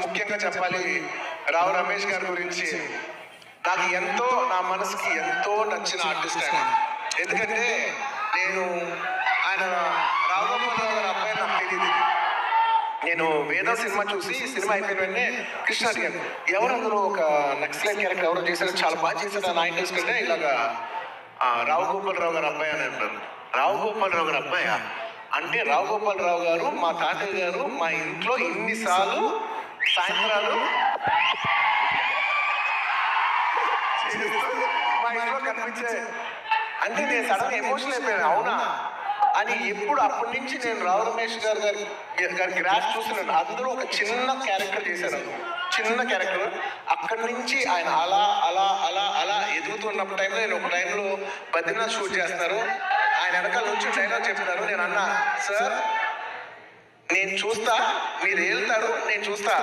ముఖ్యంగా చెప్పాలి రావు రమేష్ గారి గురించి. నాకు ఎంతో, నా మనసుకి ఎంతో నచ్చిన ఆర్టిస్ట్ ఆయన. ఎందుకంటే నేను ఆయన రావు గోపాలరావు గారి అబ్బాయి నాకు తెలియదు. నేను వేద సినిమా చూసి సినిమా అయిపోయిన వెంటనే కృష్ణ అడిగాను, ఎవరు అందులో ఒక నక్సలైట్ క్యారెక్టర్ ఎవరు చేశారు, చాలా బాగా చేశారు నా ఇంట్రెస్ట్ కంటే ఇలాగా రావు గోపాలరావు గారు అబ్బాయి అని అంటారు. రావు గోపాలరావు గారు అబ్బాయి అంటే రావు గోపాలరావు గారు మా తాతయ్య గారు మా ఇంట్లో ఇన్నిసార్లు సాయంత్రాలు మా ఇంట్లో కనిపించే అంటే నేను సడన్ ఎమోషనల్ అయిపోయాను. అవునా అని ఎప్పుడు అప్పటి నుంచి నేను రావు రమేష్ గారి గ్రాఫ్ చూస్తున్నాను. అందరూ ఒక చిన్న క్యారెక్టర్ చేశారు, చిన్న క్యారెక్టర్. అక్కడి నుంచి ఆయన అలా అలా అలా అలా ఎదుగుతున్నప్పుడు టైంలో నేను ఒక టైంలో బద్రీనాథ్ షూట్ చేస్తున్నారు. ఆయన వెనకాల నుంచి డైలాగ్ చెప్తున్నారు. నేను అన్నా, సార్ నేను చూస్తా, మీరు వెళ్తారు, నేను చూస్తా.